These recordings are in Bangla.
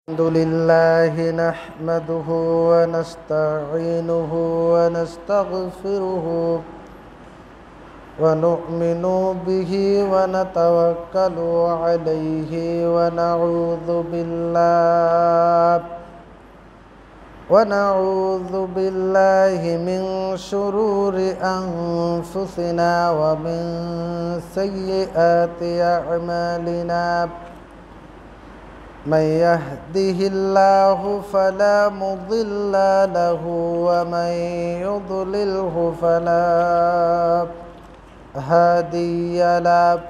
الحمد لله نحمده ونستعينه ونستغفره ونؤمن به ونتوكل عليه ونعوذ بالله من شرور أنفسنا ومن سيئات أعمالنا من يهده الله فلا مضل له ومن يضلله فلا هادي له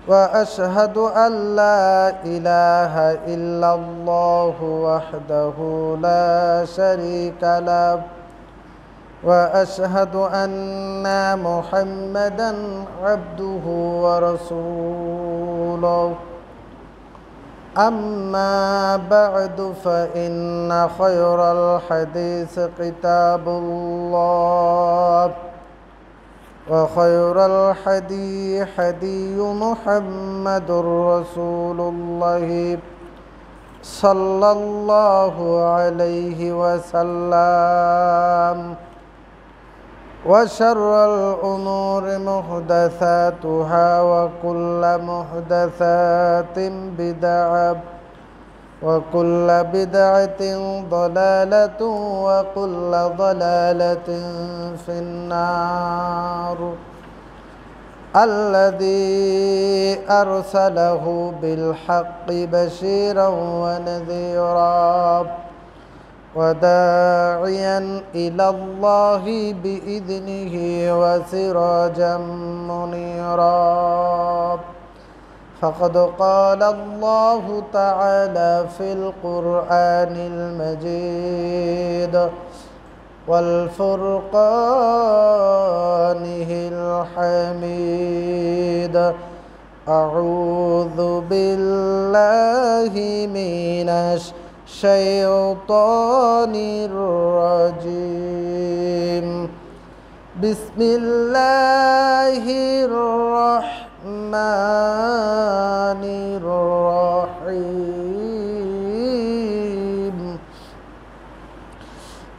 وأشهد أن لا إله إلا الله وحده لا شريك له وأشهد أن محمدا عبده ورسوله أما بعد فإن خير الحديث كتاب الله وخير الحدي حدي محمد رسول الله صلى الله عليه وسلم وشر الأمور محدثاتها وكل محدثات بدعة وكل بدعة ضلالة وكل ضلالة في النار الذي أرسله بالحق بشيرا ونذيرا وداعيا إلى الله بإذنه وسراجا منيرا فقد قال الله تعالى في القرآن المجيد والفرقانه الحميد أعوذ بالله من الشيطان الرجيم بسم الله الرحمن الرحيم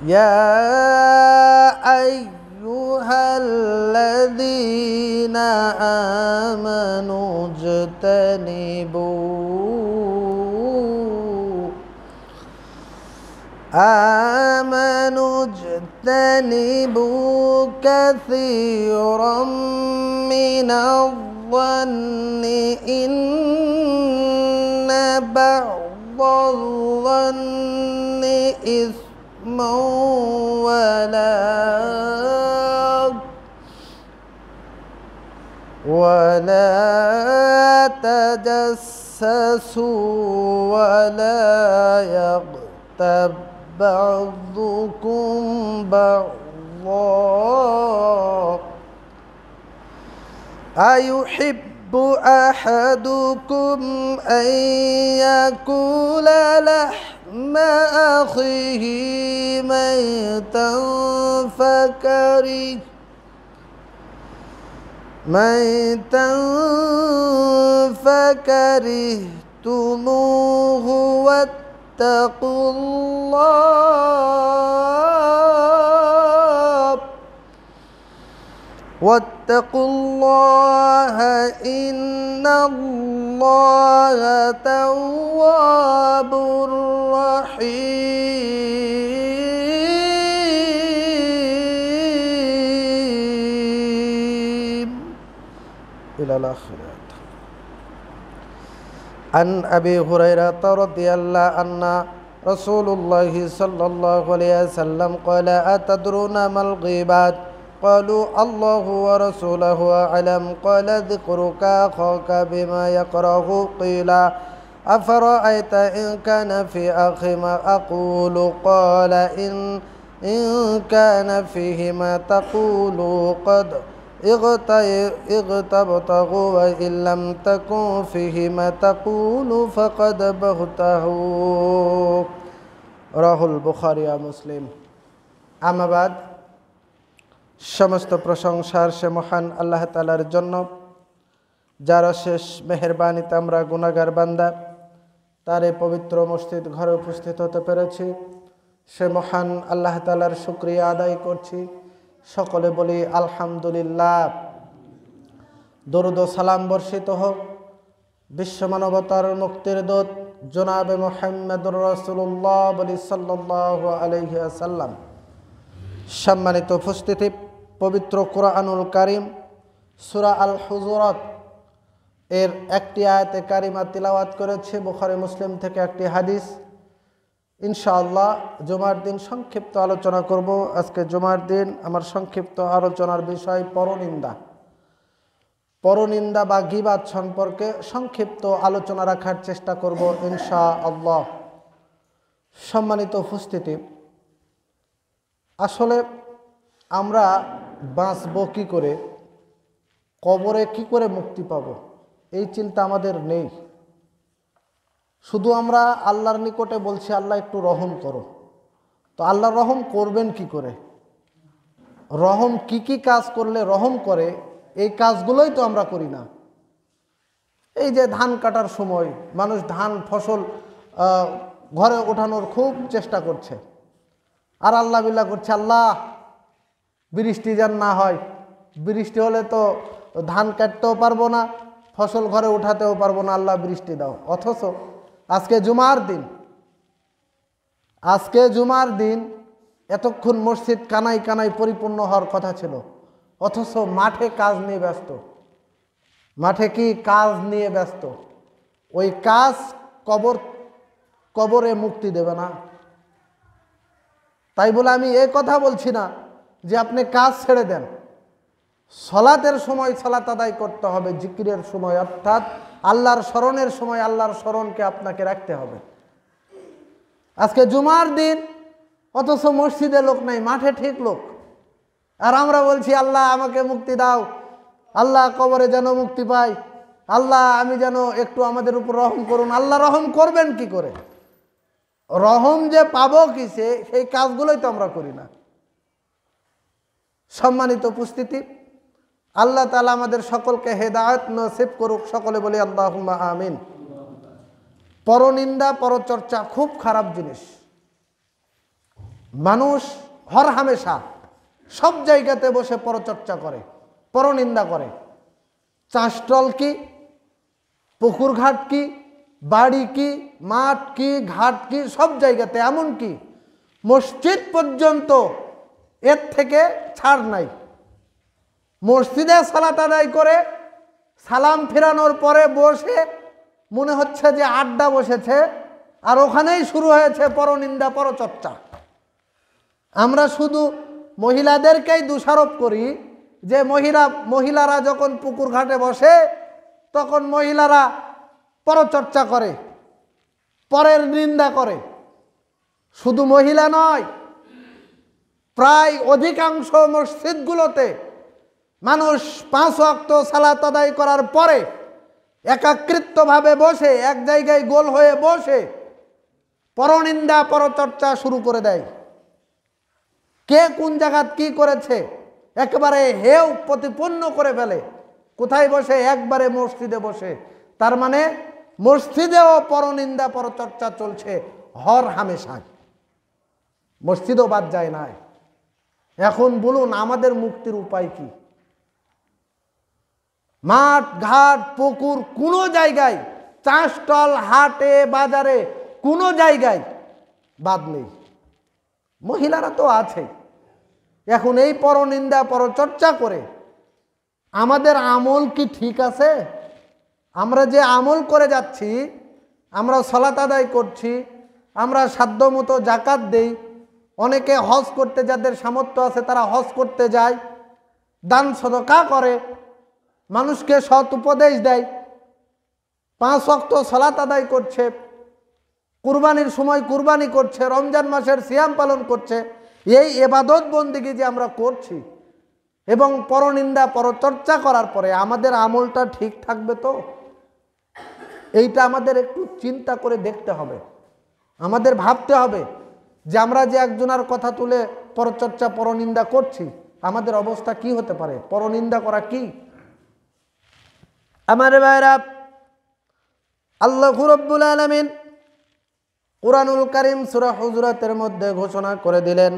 يا أيها الذين آمنوا اجتنبوا كثيرا من الظن إن بعض الظن إثم ولا تجسسوا ولا يغتب بعضكم بعضا أيحب أحدكم أن يأكل لحم أخيه ميتا فكرهتموه واتقوا الله إن الله تواب رحيم إلى الآخرة. عن أبي هريرة رضي الله عنه رسول الله صلى الله عليه وسلم قال أتدرون ما الغيبات قالوا الله ورسوله أعلم قال ذكرك أخاك بما يكره قيل أفرأيت إن كان في أخي ما أقول قال إن كان فيه ما تقول قد اغتبته وإن لم تكن فيه ما تقول فقد بهته রাহুল বুখারী মুসলিম। আম্মা বাদ, সমস্ত প্রশংসার সে মহান আল্লাহ তাআলার জন্য, যার শেষ মেহেরবানিতে আমরা গুনাহগার বান্দা। তার এই পবিত্র মসজিদ ঘরে উপস্থিত হতে পেরেছি, সে মহান আল্লাহ তাআলার শুকরিয়া আদায় করছি। সকলে বলি আলহামদুলিল্লাহ। দরুদ ও সালাম বর্ষিত হোক বিশ্ব মানবতার মুক্তির দূত জনাবে মুহাম্মদুর রাসূলুল্লাহ বলি সাল্লাল্লাহু আলাইহি ওয়াসাল্লাম। সম্মানিত উপস্থিতি, পবিত্র কুরআনুল কারীম সূরা আল হুজুরাত এর একটি আয়াতে কারিমা তিলাওয়াত করেছে, বুখারী মুসলিম থেকে একটি হাদিস। ইনশাআল্লাহ জুমার দিন সংক্ষিপ্ত আলোচনা করব। আজকে জুমার দিন আমার সংক্ষিপ্ত আলোচনার বিষয় পরনিন্দা। পরনিন্দা বা গীবাত সম্পর্কে সংক্ষিপ্ত আলোচনা রাখার চেষ্টা করব ইনশাআল্লাহ। সম্মানিত উপস্থিতি, আসলে আমরা বাঁচব কী করে, কবরে কি করে মুক্তি পাব, এই চিন্তা আমাদের নেই। শুধু আমরা আল্লাহর নিকটে বলছি আল্লাহ একটু রহম করো। তো আল্লাহ রহম করবেন কি করে? রহম কি কি কাজ করলে রহম করে, এই কাজগুলোই তো আমরা করি না। এই যে ধান কাটার সময় মানুষ ধান ফসল ঘরে ওঠানোর খুব চেষ্টা করছে, আর আল্লাহ বিল্লাহ করছে আল্লাহ বৃষ্টি যেন না হয়, বৃষ্টি হলে তো ধান কাটতেও পারবো না, ফসল ঘরে উঠাতেও পারবো না, আল্লাহ বৃষ্টি দাও। অথচ আজকে জুমার দিন এতক্ষণ মসজিদ কানায় কানায় পরিপূর্ণ হওয়ার কথা ছিল, অথচ মাঠে কাজ নিয়ে ব্যস্ত। মাঠে কি কাজ নিয়ে ব্যস্ত? ওই কাজ কবরে মুক্তি দেবে না। তাই বলে আমি এই কথা বলছি না যে আপনি কাজ ছেড়ে দেন। সলাতের সময় সলাত আদায় করতে হবে, জিকিরের সময় অর্থাৎ আল্লাহর স্মরণের সময় আল্লাহর স্মরণকে আপনাকে রাখতে হবে। আজকে জুমার দিন, অথচ মসজিদে লোক নাই, মাঠে ঠিক লোক। আর আমরা বলছি আল্লাহ আমাকে মুক্তি দাও, আল্লাহ কবরে যেন মুক্তি পাই, আল্লাহ আমি যেন একটু আমাদের উপর রহম করুন। আল্লাহ রহম করবেন কি করে? রহম যে পাবো কিসে, সেই কাজগুলোই তো আমরা করি না। সম্মানিত উপস্থিতি, আল্লাহ তাআলা আমাদের সকলকে হেদায়েত নসিব করুক। সকলে বলি আল্লাহুম্মা আমিন। পরনিন্দা পরচর্চা খুব খারাপ জিনিস। মানুষ হরহামেশা সব জায়গাতে বসে পরচর্চা করে, পরনিন্দা করে। চাষটল কি, পুকুর ঘাট কি, বাড়ি কি, মাঠ কি, ঘাট কি, সব জায়গাতে, এমন কি মসজিদ পর্যন্ত এর থেকে ছাড় নাই। মসজিদে সালাত আদায় করে সালাম ফেরানোর পরে বসে মনে হচ্ছে যে আড্ডা বসেছে, আর ওখানেই শুরু হয়েছে পরনিন্দা পরচর্চা। আমরা শুধু মহিলাদেরকেই দোষারোপ করি যে মহিলারা যখন পুকুর ঘাটে বসে তখন মহিলারা পরচর্চা করে, পরের নিন্দা করে। শুধু মহিলা নয়, প্রায় অধিকাংশ মসজিদগুলোতে মানুষ 5 ওয়াক্ত সালাত আদায় করার পরে একাকৃতভাবে বসে এক জায়গায় গোল হয়ে বসে পরনিন্দা পরচর্চা শুরু করে দেয়। কে কোন জায়গাত কি করেছে একেবারে হেউ প্রতিপন্ন করে ফেলে। কোথায় বসে? একবারে মসজিদে বসে। তার মানে মসজিদেও পরনিন্দা পরচর্চা চলছে হর হামেশায়, মসজিদও বাদ যায় না। এখন বলুন আমাদের মুক্তির উপায় কি? মাঠ ঘাট পুকুর কোনো জায়গায়, চাষটল হাটে বাজারে কোনো জায়গায় বাদ নেই। মহিলারা তো আছে। এখন এই পরনিন্দা পরচর্চা করে আমাদের আমল কি ঠিক আছে? আমরা যে আমল করে যাচ্ছি, আমরা সালাত আদায় করছি, আমরা সাধ্যমতো যাকাত দেই, অনেকে হজ করতে যাদের সামর্থ্য আছে তারা হজ করতে যায়, দান সদকা করে, মানুষকে সৎ উপদেশ দেয়, 5 ওয়াক্ত সালাত আদায় করছে, কুরবানির সময় কুরবানি করছে, রমজান মাসের সিয়াম পালন করছে। এই ইবাদত বন্দেগী যে আমরা করছি এবং পরনিন্দা পরচর্চা করার পরে আমাদের আমলটা ঠিক থাকবে তো? এইটা আমাদের একটু চিন্তা করে দেখতে হবে। আমাদের ভাবতে হবে যে আমরা যে একজনের কথা তুলে পরচর্চা পরনিন্দা করছি, আমাদের অবস্থা কি হতে পারে? পরনিন্দা করা কি? আমার ভাইরা, আল্লাহু রাব্বুল আলামিন কুরআনুল কারীম সূরা হুজুরাতের মধ্যে ঘোষণা করে দিলেন,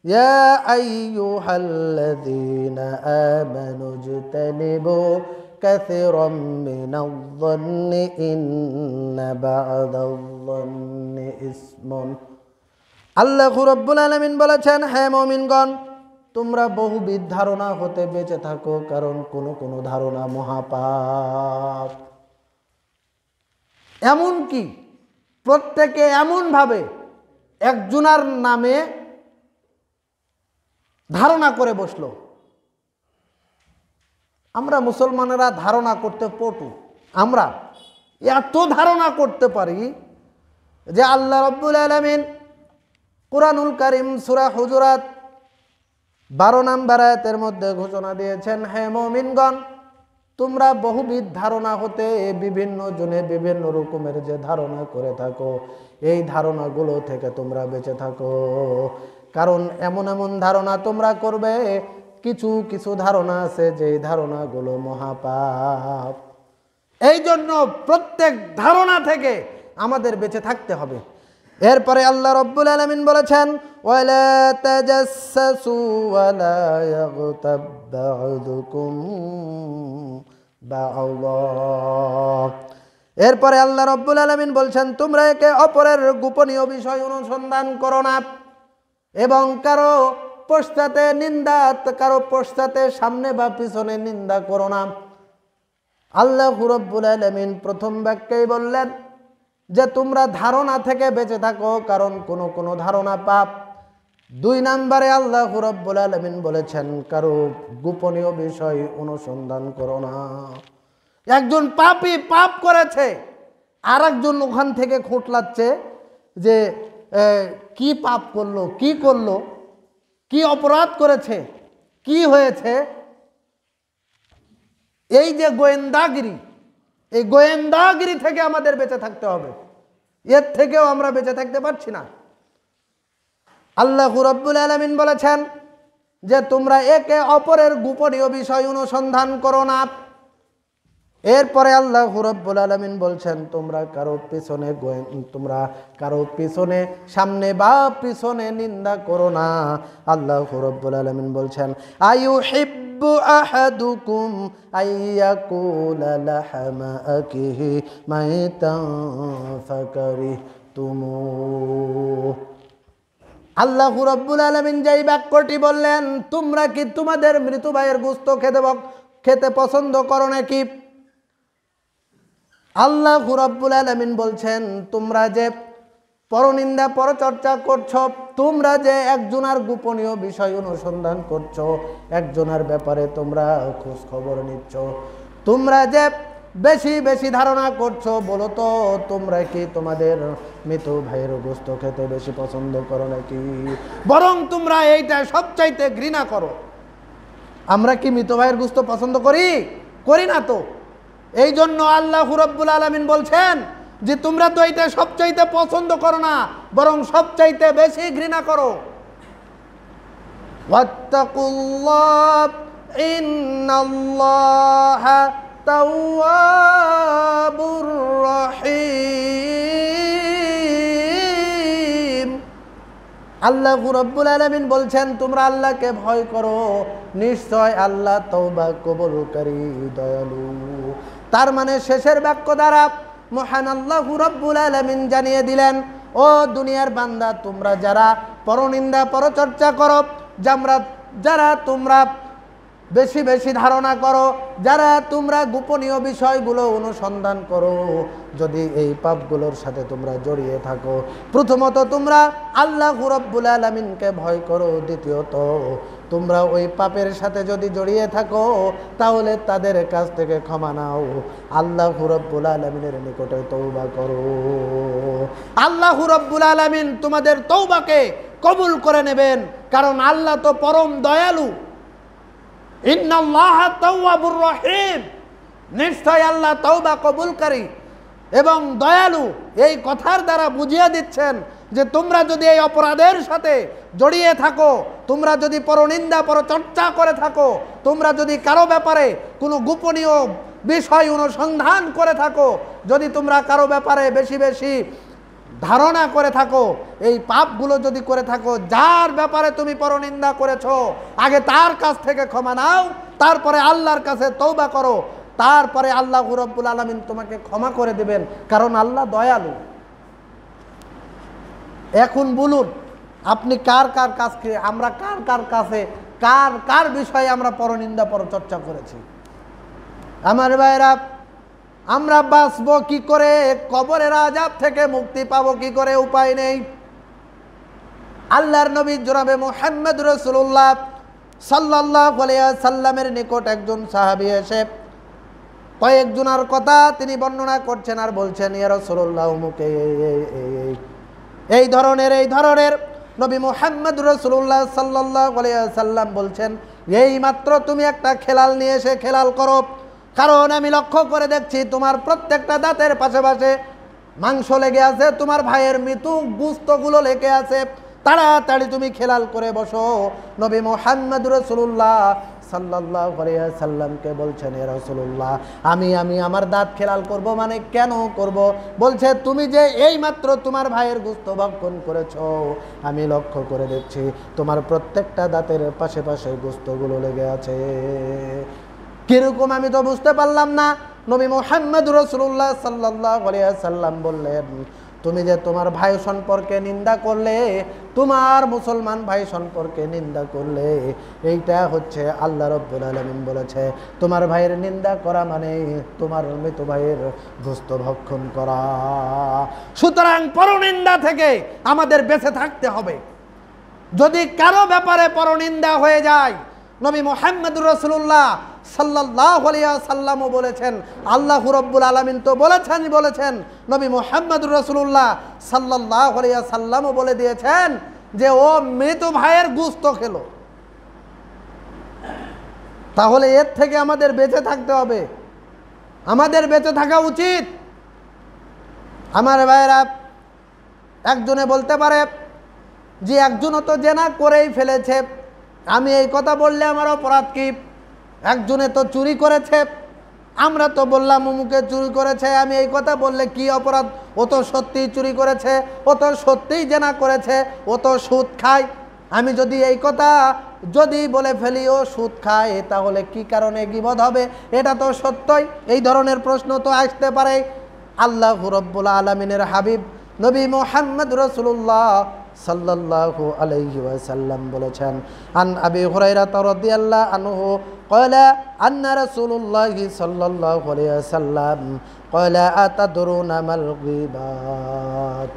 ইয়া আইয়ুহাল্লাযীনা আমানু ইজতানিবু কাসীরাম মিনায-যন্নি ইন্না বা'দায-যন্নি ইসমুন। আল্লাহ রাব্বুল আলামিন বলেছেন, হে মুমিনগণ, তোমরা বহুবিধ ধারণা হতে বেঁচে থাকো, কারণ কোন ধারণা মহাপাপ। এমন কি প্রত্যেকে এমনভাবে একজনার নামে ধারণা করে বসলো। আমরা মুসলমানেরা ধারণা করতে পটু, আমরা এত ধারণা করতে পারি যে আল্লাহ রাব্বুল আলামিন কুরআনুল কারীম সূরা হুজুরাত 12 নম্বর আয়াতের মধ্যে ঘোষণা দিয়েছেন, হে মুমিনগণ, তোমরা বহুবিধ ধারণা হতে বিভিন্ন জনে বিভিন্ন রকমের যে ধারণা করে থাকো, এই ধারণাগুলো থেকে তোমরা বেঁচে থাকো। কারণ এমন এমন ধারণা তোমরা করবে, কিছু কিছু ধারণা আছে যে ধারণাগুলো মহাপাপ। এই জন্য প্রত্যেক ধারণা থেকে আমাদের বেঁচে থাকতে হবে। এরপরে আল্লাহ রাব্বুল আলামিন বলেছেন, ওয়ালা তাজাসসু ওয়ালা ইয়াগতাব বা'দুকুম বা'দা। এরপরে আল্লাহ রাব্বুল আলামিন বলছেন, তোমরা একে অপরের গোপনীয় বিষয় অনুসন্ধান করো না এবং কারো পশ্চাতে নিন্দা, কারো পশ্চাতে সামনে বা পিছনে নিন্দা করো না। আল্লাহ রাব্বুল আলামিন প্রথম বাক্যেই বললেন যে তোমরা ধারণা থেকে বেঁচে থাকো, কারণ কোন ধারণা পাপ। 2 নম্বরে আল্লাহ রাব্বুল আলামিন বলেছেন, কারো গোপনীয় বিষয় অনুসন্ধান করো না। একজন পাপী পাপ করেছে, আর একজন ওখান থেকে খোঁটলাচ্ছে যে কি পাপ করলো, কি করলো, কি অপরাধ করেছে, কি হয়েছে। এই যে গোয়েন্দাগিরি, এই গোয়েন্দাগিরি থেকে আমাদের বেঁচে থাকতে হবে। এর থেকেও আমরা বেঁচে থাকতে পারছি না। আল্লাহ রাব্বুল আলামিন বলেছেন যে তোমরা একে অপরের গোপনীয় বিষয় অনুসন্ধান করো না। এরপরে আল্লাহ রাব্বুল আলামিন বলছেন, তোমরা কারো পিছনে সামনে বা পিছনে নিন্দা করো না। আল্লাহ রাব্বুল আলামিন বলছেন, আইয়ুহিব্বু আহাদুকুম আইয়াকুলা লাহমা আকিহি মাইতান ফাকারিহতুমুহ। আল্লাহ রাব্বুল আলামিন যেই বাক্যটি বললেন, তোমরা কি তোমাদের মৃত ভাইয়ের গোশত খেতে পছন্দ করো নাকি? আল্লাহ রাব্বুল আলামিন বলছেন, তোমরা যে পরনিন্দা পরচর্চা করছো, তোমরা যে একজনের গোপনীয় বিষয় অনুসন্ধান করছো, একজনের ব্যাপারে তোমরা খোঁজ খবর নিচ্ছ, তোমরা যে বেশি বেশি ধারণা করছো, বলো তো তোমরা কি তোমাদের মৃত ভাইয়ের গোশত খেতে বেশি পছন্দ করো নাকি? বরং তোমরা এইটা সবচাইতে ঘৃণা করো। আমরা কি মৃত ভাইয়ের গোশত পছন্দ করি না তো। এই জন্য আল্লাহ রাব্বুল আলামিন বলছেন যে তোমরা তো এটা সবচাইতে পছন্দ করো না, বরং সবচাইতে বেশি ঘৃণা করো। ওয়াত্তাকুল্লাহ ইন্নাল্লাহা তাওয়াবুর রহিম। আল্লাহ রাব্বুল আলামিন বলছেন, তোমরা আল্লাহকে ভয় করো, নিশ্চয় আল্লাহ তওবা কবুলকারী, দয়ালু। তার মানে শেষের বাক্য দ্বারা মহান আল্লাহ রাব্বুল আলামিন জানিয়ে দিলেন, ও দুনিয়ার বান্দা, তোমরা যারা পরনিন্দা পরচর্চা করো, যারা তোমরা বেশি বেশি ধারণা করো, যারা তোমরা গোপনীয় বিষয়গুলো অনুসন্ধান করো, যদি এই পাপগুলোর সাথে তোমরা জড়িয়ে থাকো, প্রথমত তোমরা আল্লাহ রাব্বুল আলামিনকে ভয় করো, দ্বিতীয়ত তোমরা ওই পাপের সাথে যদি জড়িয়ে থাকো তাহলে তাদের কাছ থেকে ক্ষমা নাও, আল্লাহ রাব্বুল আলামিনের নিকটে তওবা করো। আল্লাহ রাব্বুল আলামিন তোমাদের তওবাকে কবুল করে নেবেন, কারণ আল্লাহ তো পরম দয়ালু। ইন্নাল্লাহা তাওয়াবুর রহিম, নিশ্চয় আল্লাহ তওবা কবুলকারী এবং দয়ালু। এই কথার দ্বারা বুঝিয়ে দিচ্ছেন যে তোমরা যদি এই অপরাধের সাথে জড়িয়ে থাকো, তোমরা যদি পরনিন্দা পরচর্চা করে থাকো, তোমরা যদি কারো ব্যাপারে কোনো গোপনীয় বিষয় অনুসন্ধান করে থাকো, যদি তোমরা কারো ব্যাপারে বেশি বেশি ধারণা করে থাকো, এই পাপগুলো যদি করে থাকো, যার ব্যাপারে তুমি পরনিন্দা করেছো, আগে তার কাছ থেকে ক্ষমা নাও, তারপরে আল্লাহর কাছে তওবা করো, তারপরে আল্লাহ রাব্বুল আলামিন তোমাকে ক্ষমা করে দেবেন, কারণ আল্লাহ দয়ালু। এখন বলুন, আপনি কার কার কাছে, আমরা কার কার কাছে, কার কার বিষয়ে আমরা পরনিন্দা পরচর্চা করেছি? আমার ভাইরা, আমরা বাঁচবো কি করে, কবরের আযাব থেকে মুক্তি পাবো কি করে, উপায় নেই। আল্লাহর নবী জনাবে মুহাম্মদ রাসূলুল্লাহ সাল্লাল্লাহু আলাইহি ওয়াসাল্লামের নিকট একজন সাহাবী এসে কয়েকজনের কথা তিনি বর্ণনা করছেন আর বলছেন, ইয়া রাসূলুল্লাহ, মুকে এই ধরনের নবী মুহাম্মদ রাসূলুল্লাহ সাল্লাল্লাহু আলাইহি ওয়াসাল্লাম বলছেন, এই মাত্র তুমি একটা খেলাল নিয়ে এসে খেলাল করো, কারণ আমি লক্ষ্য করে দেখছি তোমার প্রত্যেকটা দাঁতের পাশে পাশে মাংস লেগে আছে, তোমার ভাইয়ের মৃত্যু গোশতগুলো লেগে আছে, তাড়াতাড়ি তুমি খেলাল করে বসো। নবী মুহাম্মদ রাসূলুল্লাহ সাল্লাল্লাহু আলাইহি ওয়াসাল্লামকে বলছেন, ইয়া রাসূলুল্লাহ, আমি আমার দাঁত খেলাল করব, মানে কেন করব? বলছে, তুমি যে এই মাত্র তোমার ভাইয়ের গোশত ভক্ষণ করেছো, আমি লক্ষ্য করে দেখছি তোমার প্রত্যেকটা দাঁতের পাশে পাশে গোশতগুলো লেগে আছে। কিরকম আমি তো বুঝতে পারলাম না। নবী মুহাম্মদ রাসূলুল্লাহ সাল্লাল্লাহু আলাইহি ওয়াসাল্লাম বললেন, তুমি যে তোমার ভাই সম্পর্কে নিন্দা করলে, তোমার মুসলমান ভাই সম্পর্কে নিন্দা করলে, এইটা হচ্ছে আল্লাহ রাব্বুল আলামিন বলেছে তোমার ভাইয়ের নিন্দা করা মানে তোমার মৃত ভাইয়ের গোশত ভক্ষণ করা। সুতরাং পরনিন্দা থেকে আমাদের বেঁচে থাকতে হবে। যদি কারো ব্যাপারে পরনিন্দা হয়ে যায়, নবী মুহাম্মদ রাসূলুল্লাহ সাল্লাল্লাহু আলাইহি ওয়াসাল্লামও বলেছেন, আল্লাহ রাব্বুল আলামিন তো বলেছেন, নবী মুহাম্মদ রাসূলুল্লাহ সাল্লাল্লাহু আলাইহি ওয়াসাল্লামও বলে দিয়েছেন যে ও মৃত ভাইয়ের গোশত খেলো। তাহলে এর থেকে আমাদের বেঁচে থাকতে হবে, আমাদের বেঁচে থাকা উচিত। আমার ভাইয়েরা, একজনে বলতে পারে যে একজনও তো জেনা করেই ফেলেছে, আমি এই কথা বললে আমার অপরাধ কি? একজনে তো চুরি করেছে, আমরা তো বললাম অমুকে চুরি করেছে, আমি এই কথা বললে কি অপরাধ? ও তো সত্যিই চুরি করেছে, ও তো সত্যিই জেনা করেছে, ও তো সুদ খায়। আমি যদি এই কথা বলে ফেলি ও সুদ খায়, তাহলে কি কারণে গীবত হবে? এটা তো সত্যই। এই ধরনের প্রশ্ন তো আসতে পারে। আল্লাহ রাব্বুল আলামিনের হাবিব নবী মুহাম্মদ রাসূলুল্লাহ সাল্লাল্লাহু আলাইহি ওয়াসাল্লাম বলেছেন, আন আবি হুরায়রা রাদিয়াল্লাহু আনহু ক্বালা আন্না রাসূলুল্লাহ সাল্লাল্লাহু আলাইহি ওয়াসাল্লাম ক্বালা আতাদরুনা মাল গীবাত।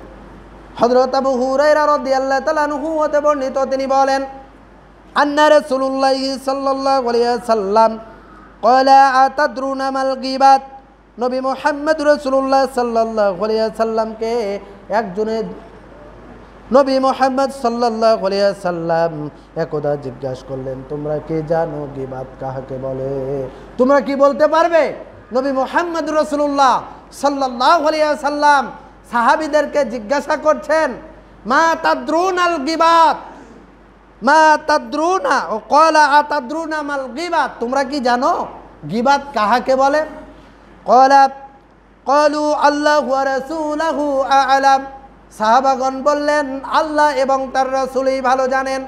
হযরত আবু হুরায়রা রাদিয়াল্লাহু তাআলা আনহু হতে বর্ণিত, তিনি বলেন, আন্না রাসূলুল্লাহ সাল্লাল্লাহু আলাইহি ওয়াসাল্লাম ক্বালা আতাদরুনা মাল গীবাত। নবী মুহাম্মদ রাসূলুল্লাহ সাল্লাল্লাহু আলাইহি ওয়াসাল্লামকে একজনে নবী মুহাম্মদ সাল্লাল্লাহু আলাইহি ওয়াসাল্লাম একদা জিজ্ঞাসা করলেন, তোমরা কি জানো গীবাত কাহাকে বলে? তোমরা কি বলতে পারবে? নবী মুহাম্মদ রাসূলুল্লাহ সাল্লাল্লাহু আলাইহি ওয়াসাল্লাম সাহাবীদেরকে জিজ্ঞাসা করছেন, মা তাদরুনাল গীবাত, মা তাদরুনা, ও ক্বালা আতাদরুনা মাল গীবাত, তোমরা কি জানো গীবাত কাহাকে বলে? ক্বালু আল্লাহু ওয়া রাসূলুহু আ'লাম। সাহাবাগণ বললেন, আল্লাহ এবং তার রাসূলই ভালো জানেন।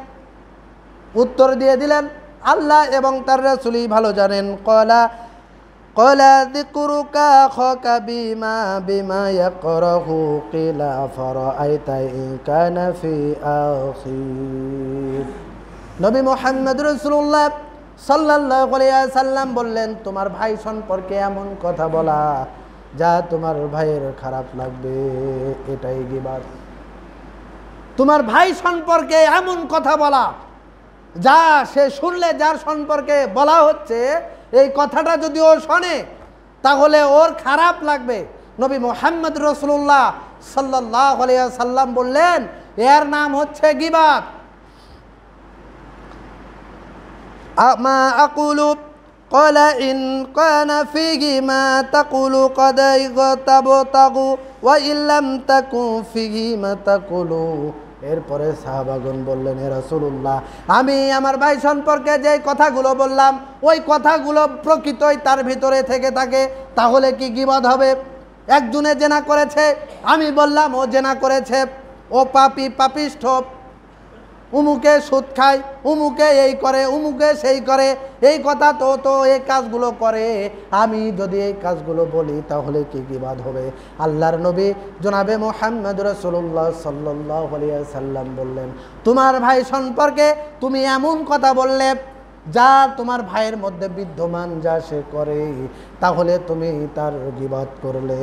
উত্তর দিয়ে দিলেন, আল্লাহ এবং তার রাসূলই ভালো জানেন। ক্বালা যিকরুকা আখাকা বিমা ইয়াকরাহু কিলা ফারাআইতা ইন কানা ফি আখির। নবী মুহাম্মদ রাসূলুল্লাহ সাল্লাল্লাহু আলাইহি ওয়াসাল্লাম বললেন, তোমার ভাই সম্পর্কে এমন কথা বলা যা তোমার ভাইয়ের খারাপ লাগবে, এটাই গীবাত। তোমার ভাই সম্পর্কে এমন কথা বলা যা সে শুনলে, যার সম্পর্কে বলা হচ্ছে এই কথাটা যদি ও শোনে তাহলে ওর খারাপ লাগবে। নবী মুহাম্মদ রাসূলুল্লাহ সাল্লাল্লাহু আলাইহি ওয়াসাল্লাম বললেন, এর নাম হচ্ছে গীবাত। মা আকুলু ক্বালা ইন কানা ফিহি মা তাকুলু কদ ইগতাবতাগু ওয়া ইল্লাম তাকুন ফিহি মা তাকুলু। এরপরে সাহাবাগণ বললেন, হে রাসূলুল্লাহ, আমি আমার ভাই সম্পর্কে যে কথাগুলো বললাম ওই কথাগুলো প্রকৃতই তার ভিতরে থেকে থাকে, তাহলে কি গীবাত হবে? একজনে জেনা করেছে, আমি বললাম ও জেনা করেছে, ও পাপী পাপিষ্ঠ, উমুকে সুদ খায়, উমুকে এই করে, উমুকে সেই করে, এই কথা তো তো এই কাজগুলো করে, আমি যদি এই কাজগুলো বলি তাহলে কি বিবাদ হবে? আল্লাহর নবী জনাবে মুহাম্মদ রাসূলুল্লাহ সাল্লাল্লাহু আলাইহি ওয়াসাল্লাম বললেন, তোমার ভাই সম্পর্কে তুমি এমন কথা বললে যা তোমার ভাইয়ের মধ্যে বিদ্যমান, যা সে করে, তাহলে তুমি তার গীবত করলে।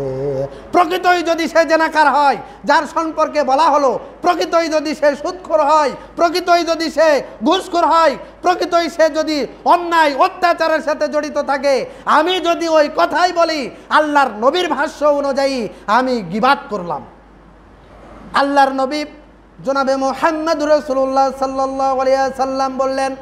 প্রকৃতই যদি সে জেনাকার হয়, যার সম্পর্কে বলা হলো, প্রকৃতই যদি সে সুদখোর হয়, প্রকৃতই যদি সে ঘুষখোর হয়, প্রকৃতই সে যদি অন্যায় অত্যাচারের সাথে জড়িত থাকে, আমি যদি ওই কথাই বলি, আল্লাহর নবীর ভাষ্য অনুযায়ী আমি গীবত করলাম। আল্লাহর নবী জনাবে মুহাম্মদ রাসূলুল্লাহ সাল্লাল্লাহু আলাইহি ওয়াসাল্লাম বললেন,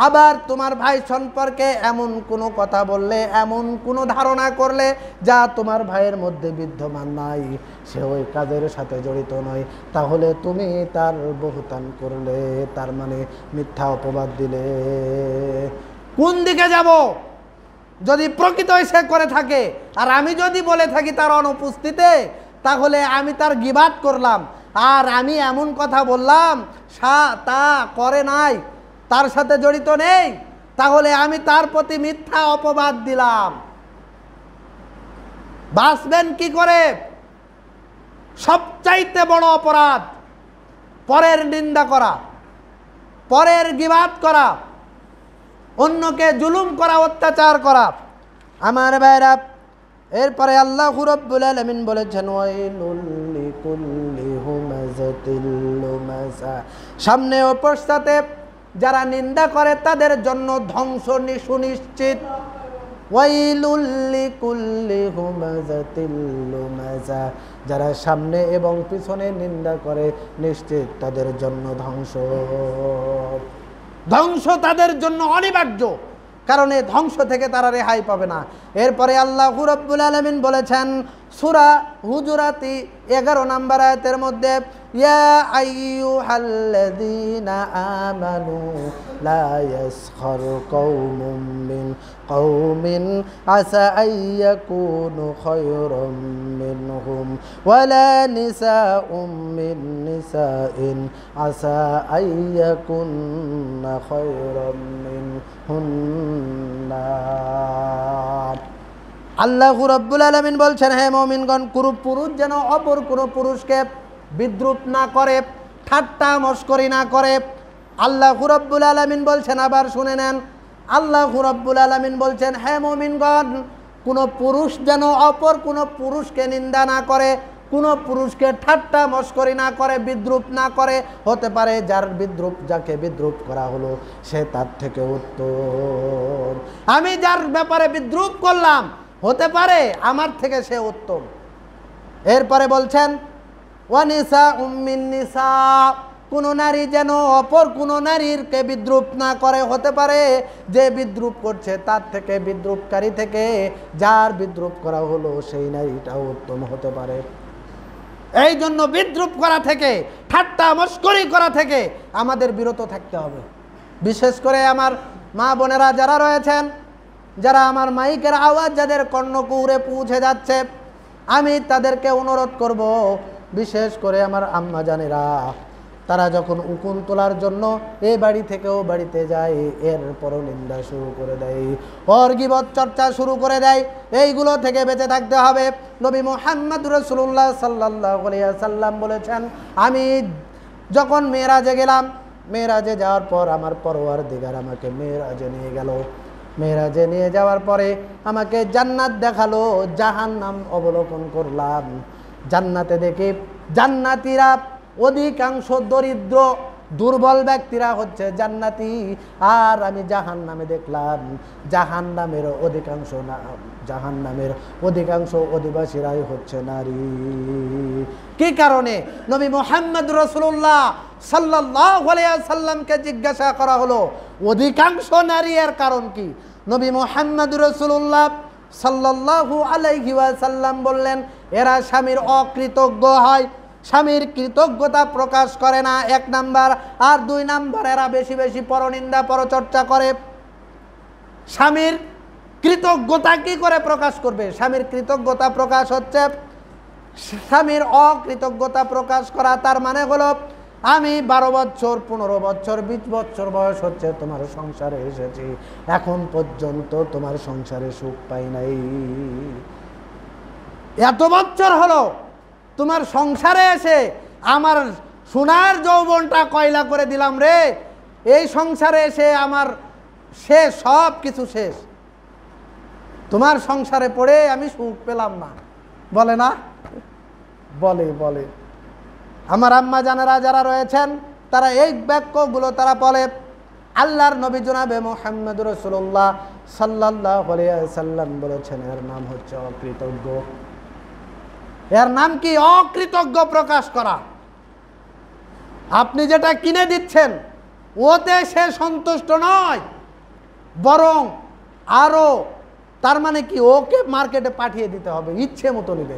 আবার তোমার ভাই সম্পর্কে এমন কোনো কথা বললে, এমন কোনো ধারণা করলে যা তোমার ভাইয়ের মধ্যে বিদ্যমান নাই, সে ওই কাজের সাথে জড়িত নয়, তাহলে তুমি তার বহতান করলে, তার মানে মিথ্যা অপবাদ দিলে। কোন দিকে যাব? যদি প্রকৃতই সে করে থাকে আর আমি যদি বলে থাকি তার অনুপস্থিতিতে, তাহলে আমি তার গীবত করলাম। আর আমি এমন কথা বললাম তা করে নাই, তার সাথে জড়িত নেই, তাহলে আমি তার প্রতি মিথ্যা অপবাদ দিলাম। বাঁচবেন কি করে? সবচাইতে বড় অপরাধ পরের নিন্দা করা, পরের গীবত করা, অন্যকে জুলুম করা, অত্যাচার করা। আমার ভাইরা, এরপরে আল্লাহ রাব্বুল আলামিন বলেছেন, ওয়াইলুল লিকুল্লি হুমাযাতিল লুমাযা, সামনে ও পশ্চাতে যারা নিন্দা করে তাদের জন্য ধ্বংস সুনিশ্চিত। ওয়াইলুল লিকুল্লি হুমাযাতিল লুমাযা, যারা সামনে এবং পিছনে নিন্দা করে নিশ্চিত তাদের জন্য ধ্বংস। ধ্বংস তাদের জন্য অনিবার্য, কারণ এই ধ্বংস থেকে তারা রেহাই পাবে না। এরপরে আল্লাহ রাব্বুল আলামিন বলেছেন সূরা হুজুরাত 11 নম্বর আয়াতের মধ্যে, ইয়া আইয়ুহাল্লাযীনা আমানু লা ইয়াসখার কওমুম মিন কওমিন আসা আইয়াকুনু খায়রাম মিনহুম ওয়ালা নিসাউম মিন নিসাইন আসা আইয়াকুননা খায়রাম মিনহুন্না। আল্লাহ রাব্বুল আলামিন বলছেন, হে মুমিনগণ, কোনো পুরুষ যেন অপর কোনো পুরুষকে বিদ্রুপ না করে, ঠাট্টা মশকরি না করে। আল্লাহ রাব্বুল আলামিন বলছেন, আবার শুনে নেন, আল্লাহ রাব্বুল আলামিন বলছেন, হে মুমিনগণ, কোনো পুরুষ যেন অপর কোনো পুরুষকে নিন্দা না করে, কোনো পুরুষকে ঠাট্টা মশকরি না করে, বিদ্রুপ না করে। হতে পারে যাকে বিদ্রুপ করা হলো সে তার থেকে উত্তম। আমি যার ব্যাপারে বিদ্রুপ করলাম হতে পারে আমার থেকে সে উত্তম। এরপরে বলছেন, ওয়ানিসা উম্মিন নিসা, কোনো নারী যেন অপর কোনো নারীরকে বিদ্রুপ না করে। হতে পারে যে বিদ্রুপ করছে তার থেকে, বিদ্রুপকারী থেকে যার বিদ্রুপ করা হলো সেই নারীটাও উত্তম হতে পারে। এই জন্য বিদ্রুপ করা থেকে, ঠাট্টা মশকরি করা থেকে আমাদের বিরত থাকতে হবে। বিশেষ করে আমার মা বোনেরা যারা রয়েছেন, যারা আমার মাইকের আওয়াজ যাদের কর্ণকুহরে পৌঁছে যাচ্ছে, আমি তাদেরকে অনুরোধ করব, বিশেষ করে আমার আম্মা জানেরা, তারা যখন উকুন তোলার জন্য এই বাড়ি থেকে ও বাড়িতে যায়, এরপরও নিন্দা শুরু করে দেয়, ওর গীবত চর্চা শুরু করে দেয়, এইগুলো থেকে বেঁচে থাকতে হবে। নবী মুহাম্মদ রাসূলুল্লাহ সাল্লাল্লাহু আলাইহি ওয়াসাল্লাম বলেছেন, আমি যখন মেরাজে গেলাম, মেরাজে যাওয়ার পর আমার পরওয়ারদিগার আমাকে মেরাজে নিয়ে গেল। মেরাজে নিয়ে যাওয়ার পরে আমাকে জান্নাত দেখালো, জাহান্নাম অবলোকন করলাম। জান্নাতে দেখি জান্নাতীরা অধিকাংশ দরিদ্র দুর্বল ব্যক্তিরা হচ্ছে জান্নাতি, আর আমি জাহান্নামে দেখলাম জাহান্নামের অধিকাংশ অধিবাসীরাই হচ্ছে নারী। কি কারণে? নবী মুহাম্মদ রাসূলুল্লাহ সাল্লাল্লাহু আলাইহি ওয়াসাল্লামকে জিজ্ঞাসা করা হলো অধিকাংশ নারী এর কারণ কি? নবী মুহাম্মদ রাসূলুল্লাহ সাল্লাল্লাহু আলাইহি ওয়াসাল্লাম বললেন, এরা স্বামীর অকৃতজ্ঞ হয়, স্বামীর কৃতজ্ঞতা প্রকাশ করে না, 1 নাম্বার। আর 2 নাম্বার, এরা বেশি বেশি পরনিন্দা পরচর্চা করে। স্বামীর কৃতজ্ঞতা কি করে প্রকাশ করবে? স্বামীর কৃতজ্ঞতা প্রকাশ হচ্ছে স্বামীর অকৃতজ্ঞতা প্রকাশ করা, তার মানে হলো আমি 12 বছর 15 বছর 20 বছর বয়স হচ্ছে তোমার সংসারে এসেছি, এখন পর্যন্ত তোমার সংসারে সুখ পাই নাই। এত বছর হলো তোমার সংসারে এসে আমার সোনার যৌবনটা কয়লা করে দিলাম রে, এই সংসারে এসে আমার শেষ, সব কিছু শেষ, তোমার সংসারে পড়ে আমি সুখ পেলাম না। বলে না? বলে বলে। আমার আম্মা জানেরা যারা রয়েছেন তারা এই বাক্যগুলো তারা বলে। আল্লাহর নবী জনাবে মুহাম্মদ রাসূলুল্লাহ সাল্লাল্লাহু আলাইহি ওয়াসাল্লাম বলেছেন, এর নাম হচ্ছে অকৃতজ্ঞ। এর নাম কি? অকৃতজ্ঞ প্রকাশ করা। আপনি যেটা কিনে দিচ্ছেন ওতে সে সন্তুষ্ট নয়, বরং আরো, তার মানে কি, ওকে মার্কেটে পাঠিয়ে দিতে হবে, ইচ্ছে মতো নেবে।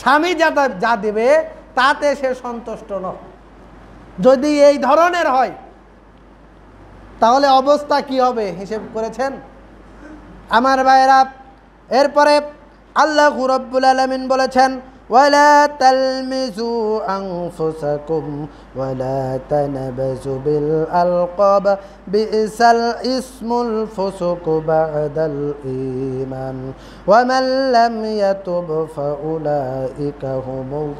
স্বামী যা দেবে তাতে সে সন্তুষ্ট নয়। যদি এই ধরনের হয় তাহলে অবস্থা কি হবে হিসেব করেছেন আমার ভাইরা? এরপরে আল্লাহু রাব্বুল আলামিন বলেছেন, ওয়ালা তালমিজু আনফুসাকুম ওয়ালা তানাবাজু বিল আলকাব বিসাল ইসমুল ফুসুক বাদাল ঈমান ওয়া মান লাম ইয়াতুব ফাউলাইকা হুমুয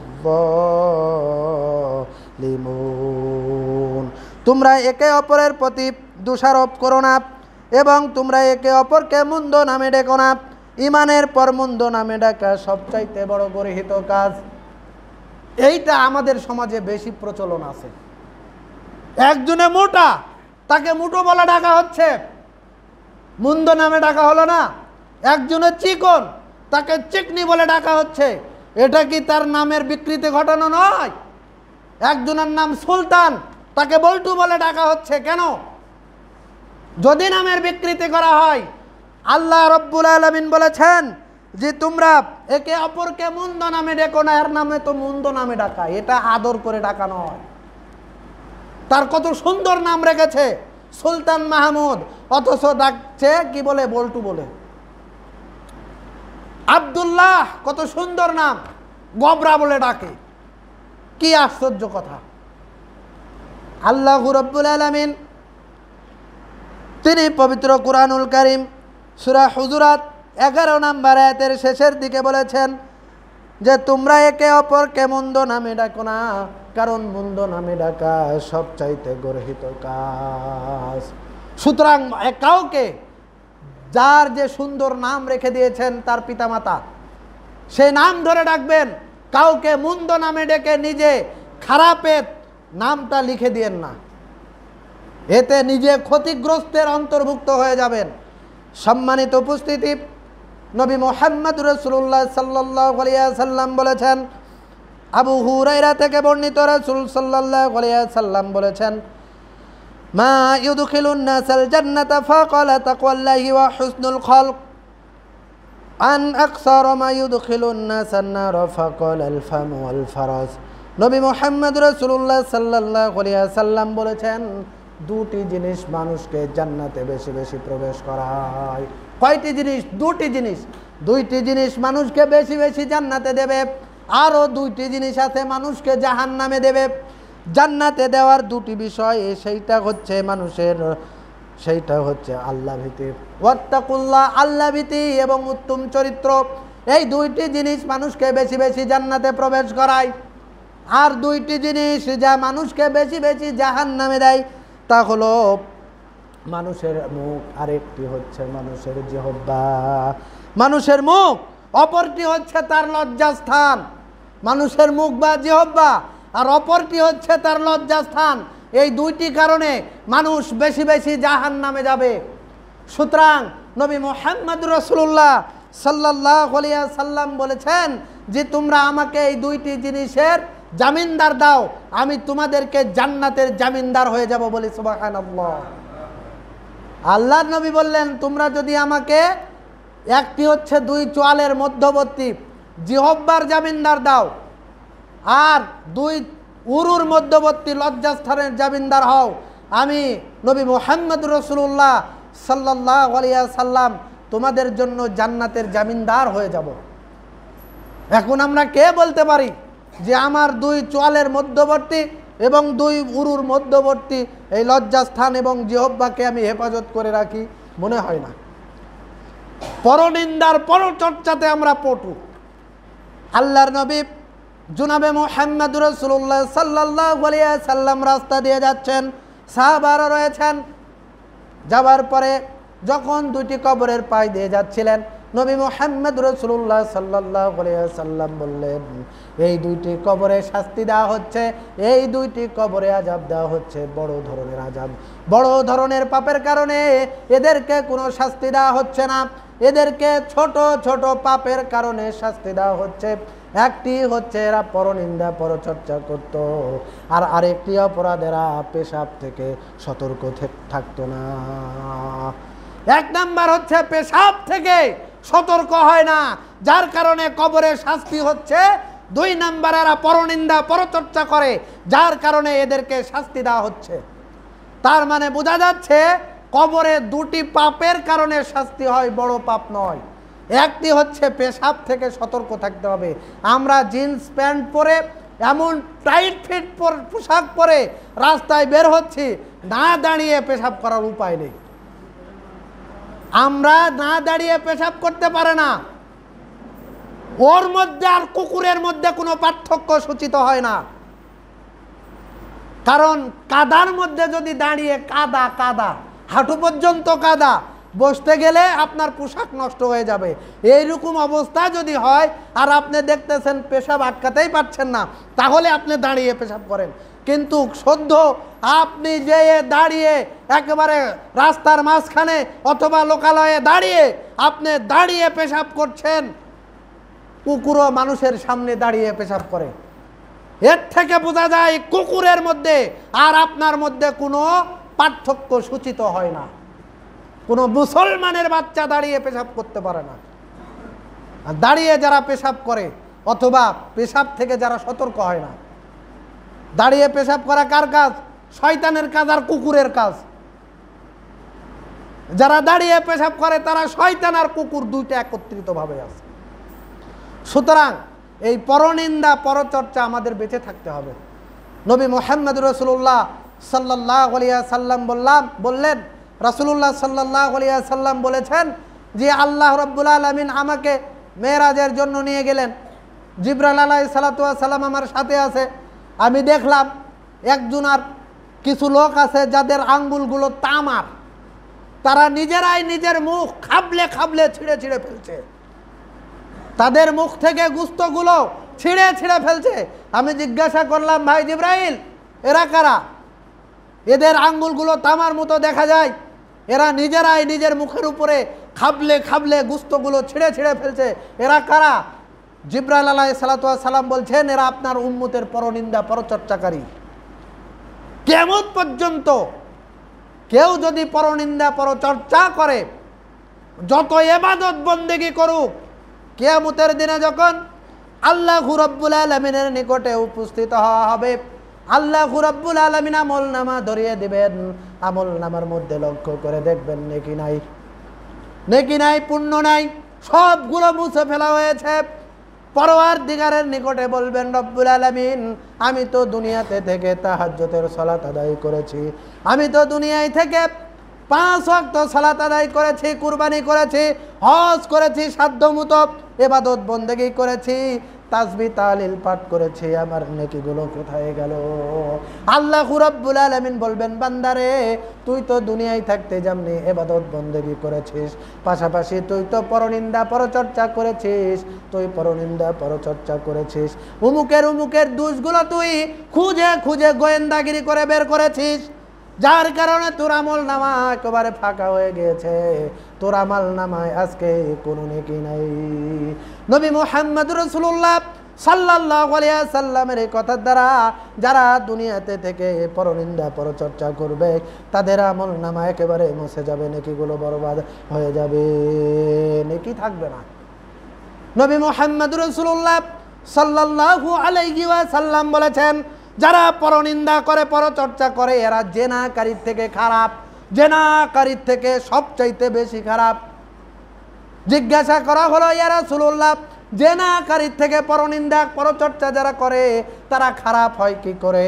যালিমুন। তোমরা একে অপরের প্রতি দোষারোপ করো না এবং তোমরা একে অপরকে মন্দ নামে ডেকো না। ইমানের পর মন্দ নামে ডাকা সবচাইতে বড় গর্হিত কাজ। এইটা আমাদের সমাজে বেশি প্রচলন আছে। একজনে মোটা, তাকে মুটো বলে ডাকা হচ্ছে, মন্দ নামে ডাকা হলো না। একজনে চিকন, তাকে চিকনি বলে ডাকা হচ্ছে। এটা কি তার নামের বিকৃতি ঘটানো নয়? একজনের নাম সুলতান, তাকে বল্টু বলে ডাকা হচ্ছে কেন? যদি নামের বিকৃতি করা হয়, আল্লাহ রব্বুল আলামিন বলেছেন যে তোমরা একে অপরকে মন্দ নামে ডেকো না। এর নামে তো মন্দ নামে ডাকা, এটা আদর করে ডাকা নয়। তার কত সুন্দর নাম রেখেছে, সুলতান মাহমুদ, অথচ ডাকছে কি বলে? বল্টু বলে। আব্দুল্লাহ, কত সুন্দর নাম, গবরা বলে ডাকে। কি আশ্চর্য কথা! আল্লাহু রাব্বুল আলামিন তিনি পবিত্র কুরআনুল কারীম সূরা হুজুরাত 11 নম্বর আয়াতের শেষের দিকে বলেছেন যে তোমরা একে অপরকে মন্দ নামে ডাকো না, কারণ মন্দ নামে ডাকা সবচাইতে গর্হিত কাজ। সুতরাং কাউকে যার যে সুন্দর নাম রেখে দিয়েছেন তার পিতামাতা, সে নাম ধরে ডাকবেন। কাউকে মন্দ নামে ডেকে নিজে খারাপের নামটা লিখে দিয়েন না, এতে নিজে ক্ষতিগ্রস্তের অন্তর্ভুক্ত হয়ে যাবেন। সম্মানিত উপস্থিতি, নবী মুহাম্মদ রাসূলুল্লাহ সাল্লাল্লাহু আলাইহি ওয়াসাল্লাম বলেছেন, আবু হুরায়রা থেকে বর্ণিত, রাসূল সাল্লাল্লাহু আলাইহি ওয়াসাল্লাম বলেছেন, মা ইউদখিলুন নাসাল জান্নাতা ফাকালা তাকওয়াল্লাহি ওয়া হুসনুল খালক আন আকসার মা ইউদখিলুন নাসান নার ফাকালা আল ফাম ওয়াল ফারাস। নবী মুহাম্মদ রাসূলুল্লাহ সাল্লাল্লাহু আলাইহি ওয়াসাল্লাম বলেছেন, দুটি জিনিস মানুষকে জান্নাতে বেশি বেশি প্রবেশ করায়। কয়টি জিনিস? দুটি জিনিস। দুইটি জিনিস মানুষকে বেশি বেশি জান্নাতে দেবে, আরও দুইটি জিনিস আছে মানুষকে জাহান্নামে দেবে। জান্নাতে দেওয়ার দুটি বিষয়, সেইটা হচ্ছে আল্লাহ ভীতি, ওয়াত্তাকুল্লাহ, আল্লাহ ভীতি এবং উত্তম চরিত্র। এই দুইটি জিনিস মানুষকে বেশি বেশি জান্নাতে প্রবেশ করায়। আর দুইটি জিনিস যা মানুষকে বেশি বেশি জাহান্নামে দেয় তা হলো মানুষের মুখ, আরেকটি হচ্ছে মানুষের জিহ্বা। মানুষের মুখ, অপরটি হচ্ছে তার লজ্জাস্থান। মানুষের মুখ বা জিহ্বা, আর অপরটি হচ্ছে তার লজ্জাস্থান। এই দুইটি কারণে মানুষ বেশি বেশি জাহান্নামে যাবে। সুতরাং নবী মুহাম্মদ রাসূলুল্লাহ সাল্লাল্লাহু আলাইহি ওয়াসাল্লাম বলেছেন যে তোমরা আমাকে এই দুইটি জিনিসের জামিনদার দাও, আমি তোমাদেরকে জান্নাতের জামিনদার হয়ে যাব। বলি সুবহানাল্লাহ। আল্লাহর নবী বললেন, তোমরা যদি আমাকে একটি হচ্ছে দুই চোয়ালের মধ্যবর্তী জিহ্বার জামিনদার দাও, আর দুই উরুর মধ্যবর্তী লজ্জাস্থানের জামিনদার হও, আমি নবী মুহাম্মদ রাসূলুল্লাহ সাল্লাল্লাহু আলাইহি ওয়াসাল্লাম তোমাদের জন্য জান্নাতের জামিনদার হয়ে যাব। এখন আমরা কে বলতে পারি যে আমার দুই চোয়ালের মধ্যবর্তী এবং দুই উরুর মধ্যবর্তী এই লজ্জাস্থান এবং জিহ্বাকে আমি হেফাজত করে রাখি? মনে হয় না। পরনিন্দার পরচর্চাতে আমরা পটু। আল্লাহর নবী জনাবে মুহাম্মদ রাসূলুল্লাহ সাল্লাল্লাহু আলাইহি সাল্লাম রাস্তা দিয়ে যাচ্ছেন, সাহাবারা রয়েছেন। যাওয়ার পরে যখন দুইটি কবরের পাশ দিয়ে যাচ্ছিলেন, নবী মুহাম্মদ রাসূলুল্লাহ সাল্লাল্লাহু আলাইহি সাল্লাম বললেন, এই দুইটি কবরে শাস্তি দেওয়া হচ্ছে, এই দুইটি কবরে আযাব দেওয়া হচ্ছে, বড় ধরনের আযাব। বড় ধরনের পাপের কারণে এদেরকে কোনো শাস্তি দেওয়া হচ্ছে না, এদেরকে ছোট ছোট পাপের কারণে শাস্তি দেওয়া হচ্ছে। একটি হচ্ছে এরা পরনিন্দা পরচর্চা করত, আর আরেকটি অপরাধেরা পেশাব থেকে সতর্ক থাকতো না। এক নাম্বার হচ্ছে পেশাব থেকে সতর্ক হয় না, যার কারণে কবরে শাস্তি হচ্ছে। দুই নাম্বার এরা পরনিন্দা পরচর্চা করে, যার কারণে এদেরকে শাস্তি দেওয়া হচ্ছে। তার মানে বোঝা যাচ্ছে কবরে দুটি পাপের কারণে শাস্তি হয়, বড় পাপ নয়। একটি হচ্ছে পেশাব থেকে সতর্ক থাকতে হবে। আমরা জিন্স প্যান্ট পরে, এমন টাইট ফিট পোশাক পরে রাস্তায় বের হচ্ছি, না দাঁড়িয়ে পেশাব করার উপায় নেই। আমরা না দাঁড়িয়ে পেশাব করতে পারে না। ওর মধ্যে আর কুকুরের মধ্যে কোনো পার্থক্য সূচিত হয় না। কারণ কাদার মধ্যে যদি দাঁড়িয়ে কাদা কাদা হাঁটু পর্যন্ত কাদা, বসতে গেলে আপনার পোশাক নষ্ট হয়ে যাবে। এইরকম অবস্থা যদি হয় আর আপনি দেখতেছেন পেশাব আটকাতেই পারছেন না, তাহলে আপনি দাঁড়িয়ে পেশাব করেন। কিন্তু সদ্য আপনি যে দাঁড়িয়ে একেবারে রাস্তার মাঝখানে অথবা লোকালয়ে দাঁড়িয়ে আপনি দাঁড়িয়ে পেশাব করছেন, কুকুরও মানুষের সামনে দাঁড়িয়ে পেশাব করে। এর থেকে বোঝা যায় কুকুরের মধ্যে আর আপনার মধ্যে কোনো পার্থক্য সূচিত হয় না। কোনো মুসলমানের বাচ্চা দাঁড়িয়ে পেশাব করতে পারে না। আর দাঁড়িয়ে যারা পেশাব করে অথবা পেশাব থেকে যারা সতর্ক হয় না, দাঁড়িয়ে পেশাব করা কার কাজ? শয়তানের কাজ আর কুকুরের কাজ। যারা দাঁড়িয়ে পেশাব করে তারা শয়তান আর কুকুর দুইটা একত্রিত ভাবে আছে। সুতরাং এই পরনিন্দা পরচর্চা আমাদের বেঁচে থাকতে হবে। নবী মুহাম্মদ রাসূলুল্লাহ সাল্লাল্লাহু আলাইহি সাল্লাম বললেন, রাসূলুল্লাহ সাল্লাল্লাহু আলাইহি সাল্লাম বলেছেন যে আল্লাহ রাব্বুল আলামিন আমাকে মেরাজের জন্য নিয়ে গেলেন। জিবরাইল আলাইহিস সালাতু ওয়াস সালাম আমার সাথে আছে। আমি দেখলাম একজন আর কিছু লোক আছে যাদের আঙ্গুলগুলো তামার, তারা নিজেরাই নিজের মুখ খাবলে খাবলে ছিঁড়ে ছিঁড়ে ফেলছে, তাদের মুখ থেকে গোশতগুলো ছিঁড়ে ছিঁড়ে ফেলছে। আমি জিজ্ঞাসা করলাম, ভাই জিবরাইল, এরা কারা? এদের আঙ্গুলগুলো তামার মতো দেখা যায়, এরা নিজেরাই নিজের মুখের উপরে খাবলে খাবলে গোশতগুলো ছিঁড়ে ছিঁড়ে ফেলছে, এরা কারা? জিবরাইল আলাইহিস সালাতু ওয়াস সালাম বলছেন, এরা আপনার উম্মতের পরনিন্দা পরচর্চাকারী। কিয়ামত পর্যন্ত কেউ যদি পরনিন্দা পরচর্চা করে, যত ইবাদত বন্দেগী করুক, কিয়ামতের দিনে যখন আল্লাহু রাব্বুল আলামিনের নিকটে উপস্থিত হওয়া হবে, আল্লাহু রাব্বুল আলামিন আমলনামা ধরিয়ে দিবেন। আমলনামার মধ্যে লক্ষ্য করে দেখবেন নেকি নাই, নেকি নাই, পুণ্য নাই, সবগুলো মুছে ফেলা হয়েছে। পরওয়ারদিগারের নিকটে বলবেন, রব্বুল আলামিন, আমি তো দুনিয়াতে থেকে তাহাজ্জুদের সালাত আদায় করেছি, আমি তো দুনিয়ায় থেকে 5 ওয়াক্ত সালাত আদায় করেছি, কুরবানি করেছি, হজ করেছি, সাধ্যমতো ইবাদত বন্দেগী করেছি, তাসবিহ তাহলিল পাঠ করেছি, আমার নেকিগুলো কোথায় গেল? আল্লাহু রাব্বুল আলামিন বলবেন, বান্দারে, তুই তো দুনিয়ায় থাকতে যেমনি ইবাদত বন্দেগী করেছিস, পাশাপাশি তুই তো পরনিন্দা পরচর্চা করেছিস, তুই পরনিন্দা পরচর্চা করেছিস, উমুকের দোষগুলো তুই খুঁজে খুঁজে গোয়েন্দাগিরি করে বের করেছিস, যার কারণে তোর আমল নামা একেবারে ফাঁকা হয়ে গিয়েছে। তোর আমল নামায় আজকে কোনো নেকি নাই। নবী মুহাম্মদ রাসূলুল্লাহ সাল্লাল্লাহু আলাইহি সাল্লামের এই কথার দ্বারা যারা দুনিয়াতে থেকে পরনিন্দা পরচর্চা করবে, তাদের আমল নামা একেবারে মুছে যাবে, নেকিগুলো বরবাদ হয়ে যাবে, নেকি থাকবে না। নবী মুহাম্মদ রাসূলুল্লাহ সাল্লাল্লাহু আলাইহি ওয়াসাল্লাম বলেছেন, যারা পরনিন্দা করে পরচর্চা করে, এরা জেনাকারীর থেকে খারাপ, জেনাকারীর থেকে সবচাইতে বেশি খারাপ। জিজ্ঞাসা করা হলো, ইয়া রাসূলুল্লাহ, জেনাকারীর থেকে পরনিন্দা পরচর্চা যারা করে তারা খারাপ হয় কি করে?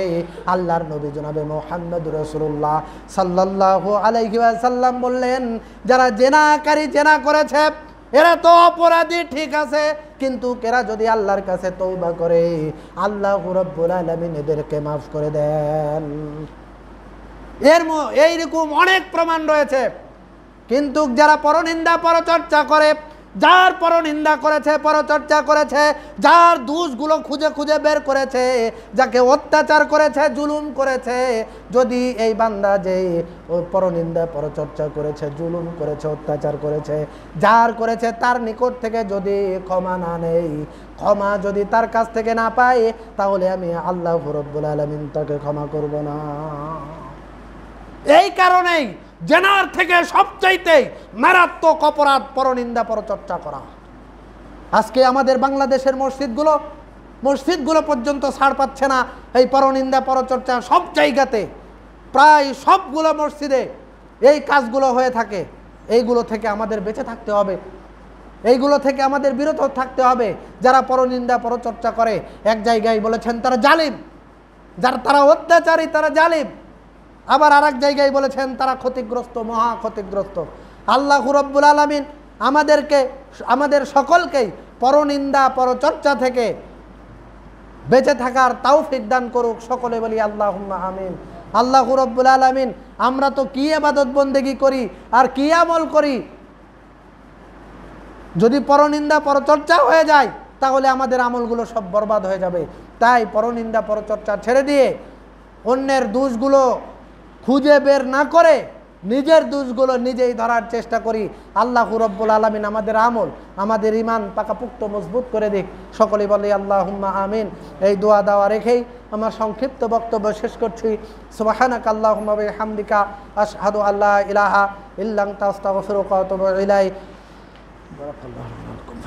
আল্লাহর নবী জনাবে মুহাম্মদ রাসূলুল্লাহ সাল্লাল্লাহু আলাইহি ওয়াসাল্লাম বললেন, যারা জেনাকারী জেনা করেছে এরা তো অপরাধী ঠিক আছে, কিন্তু এরা যদি আল্লাহর কাছে তওবা করে আল্লাহ রাব্বুল আলামিন এদেরকে মাফ করে দেন। এইরকম অনেক প্রমাণ রয়েছে। কিন্তু যারা পরনিন্দা পরচর্চা করে, যার পরনিন্দা করেছে পরচর্চা করেছে, যার দোষগুলো খুঁজে খুঁজে বের করেছে, যাকে অত্যাচার করেছে জুলুম করেছে, যদি এই বান্দা যে পরনিন্দা পরচর্চা করেছে জুলুম করেছে অত্যাচার করেছে যার করেছে তার নিকট থেকে যদি ক্ষমা না নেই, ক্ষমা যদি তার কাছ থেকে না পায়, তাহলে আমি আল্লাহ রাব্বুল আলামিন তাকে ক্ষমা করব না। এই কারণেই জেনার থেকে সবচাইতে মারাত্মক অপরাধ পরনিন্দা পরচর্চা করা। আজকে আমাদের বাংলাদেশের মসজিদগুলো পর্যন্ত ছাড় পাচ্ছে না এই পরনিন্দা পরচর্চা। সব জায়গাতে প্রায় সবগুলো মসজিদে এই কাজগুলো হয়ে থাকে। এইগুলো থেকে আমাদের বেঁচে থাকতে হবে, এইগুলো থেকে আমাদের বিরত থাকতে হবে। যারা পরনিন্দা পরচর্চা করে, এক জায়গায় বলেছেন তারা জালিম, তারা অত্যাচারী, তারা জালিম। আবার আর এক জায়গায় বলেছেন তারা ক্ষতিগ্রস্ত, মহা ক্ষতিগ্রস্ত। আল্লাহ রাব্বুল আলামিন আমাদের সকলকেই পরনিন্দা পরচর্চা থেকে বেঁচে থাকার তৌফিক দান করুক। সকলে বলি আল্লাহুম্মা আমিন। আল্লাহ রাব্বুল আলামিন, আমরা তো কি ইবাদত বন্দেগী করি আর কি আমল করি, যদি পরনিন্দা পরচর্চা হয়ে যায় তাহলে আমাদের আমলগুলো সব বরবাদ হয়ে যাবে। তাই পরনিন্দা পরচর্চা ছেড়ে দিয়ে অন্যের দোষগুলো খুঁজে বের না করে নিজের দোষগুলো নিজেই ধরার চেষ্টা করি। আল্লাহ রাব্বুল আলামিন আমাদের আমল, আমাদের ঈমান পাকাপোক্ত মজবুত করে দিক। সকলেই বলি আল্লাহুম্মা আমিন। এই দোয়া দেওয়া রেখেই আমার সংক্ষিপ্ত বক্তব্য শেষ করছি। সুবহানাকা আল্লাহুম্মা ওয়া বিহামদিকা আশহাদু আল্লা ইলাহা ইল্লা আনতা আস্তাগফিরুকা ওয়া আতুবু ইলাইক। বারাকাল্লাহু ফিকুম।